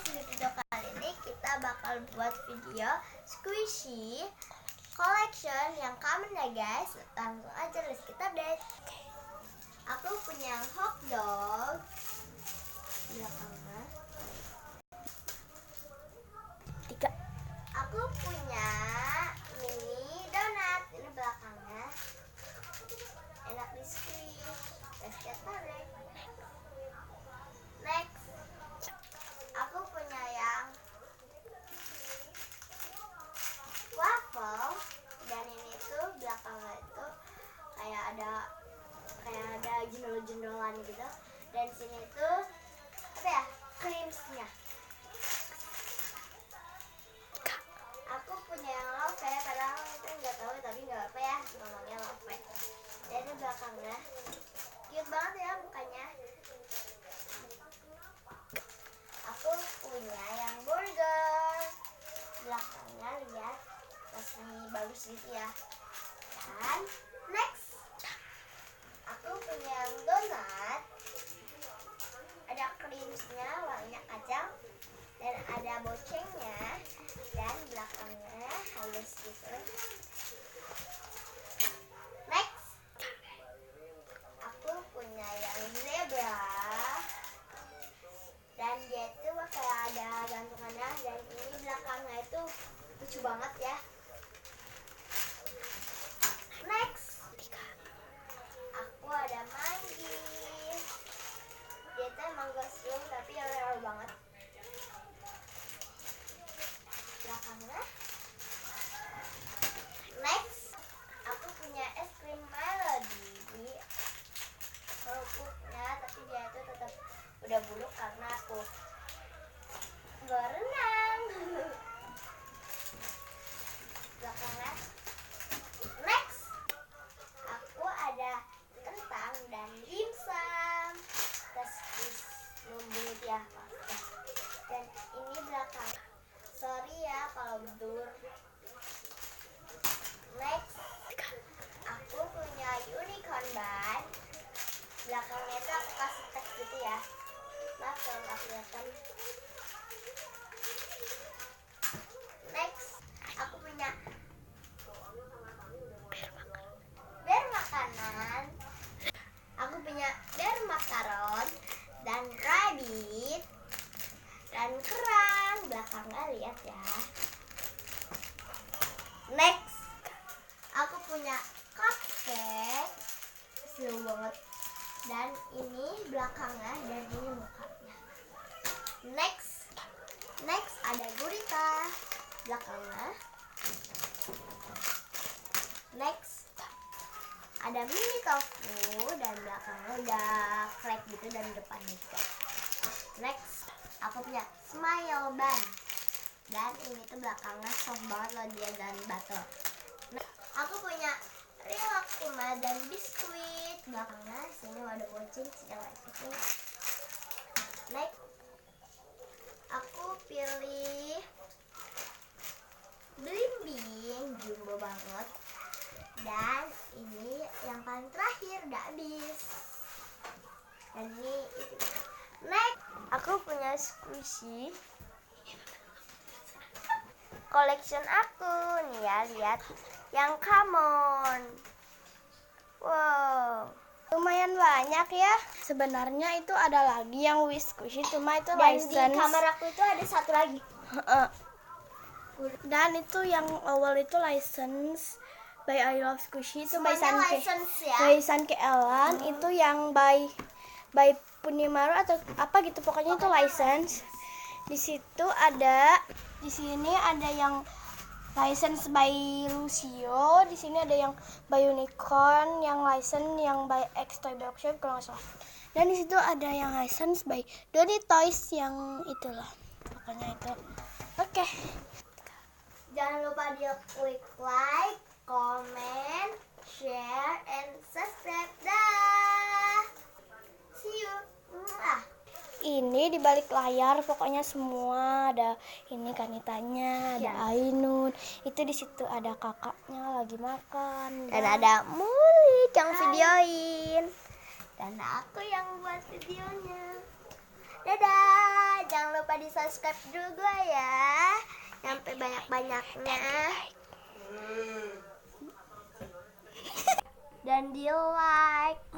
di video kali ini kita bakal buat video squishy collection yang common ya guys. Langsung aja let's kita date. Aku punya hot dog belakangnya. Aku punya mini donat ini belakangnya. Enak di squeeze. Let's get started. Next, aku punya yang waffle dan ini tuh belakangnya itu kayak ada jendol-jendolan gitu, dan sini tuh apa ya, creamsnya. Aku punya yang love, padahal itu nggak tahu tapi nggak apa ya namanya love. Dan ini belakangnya cute banget ya mukanya. Aku punya yang burger belakangnya, lihat masih bagus gitu ya. Dan next, aku punya yang donat, ada creamsnya warnanya kacang dan ada bocengnya, dan belakangnya halus gitu. Next, aku punya yang zebra dan dia itu kayak ada gantungannya, dan ini belakangnya itu lucu banget ya. Next, aku ada manggis, dia itu emang gosong tapi real banget belakangnya. Next, aku punya es krim Melody di kerupuknya, tapi dia itu tetap udah buluk karena aku berenang. Belakangnya. Next, aku ada kentang dan dimsum. Terus bumbu ya. Dan ini belakang. Sorry ya kalau blur. Next, aku punya unicorn bun. Belakangnya itu aku kasih teks gitu ya. Maaf kalau nggak kelihatan. Next, aku punya bear makanan. Aku punya bear makaron dan rabbit dan kerang. Belakangnya lihat ya. Next, aku punya cupcake, seru banget. Dan ini belakangnya dan ini mukanya. Next ada gurita belakangnya. Next, ada mini tofu dan belakangnya udah crack gitu dan depannya juga. Next, aku punya smile bun dan ini tuh belakangnya soft banget loh dia dan butter. Aku punya Rilakkuma dan biskuit belakangnya, sini ada boceng segala itu. Next, aku pilih belimbing jumbo banget, dan ini yang paling terakhir udah habis. Dan ini itu. Next, aku punya squishy collection aku nih ya, lihat yang common. Wow, lumayan banyak ya. Sebenarnya itu ada lagi yang squishy, cuma itu Dan license. di kamar aku itu ada satu lagi. Dan itu yang awal itu license by I Love Squishy, itu by Semuanya Sanke. license ya. By Sanke Ellen. Itu yang by Punimaru atau apa gitu, pokoknya itu license. Di situ ada, di sini ada yang license by Lucio, di sini ada yang by Unicorn, yang license yang by X Toy Workshop kalau nggak salah. Dan di situ ada yang license by Donny Toys yang itulah. Pokoknya itu. Oke. Jangan lupa di klik like, comment, share, and subscribe. Dah. See you. Ini di balik layar pokoknya semua ada, ini Kanitanya, ada Ainun, itu di situ ada kakaknya lagi makan, Dan ada Mulik yang videoin, dan aku yang buat videonya. Dadah, jangan lupa di subscribe juga ya, sampai banyak-banyaknya. Dan di like.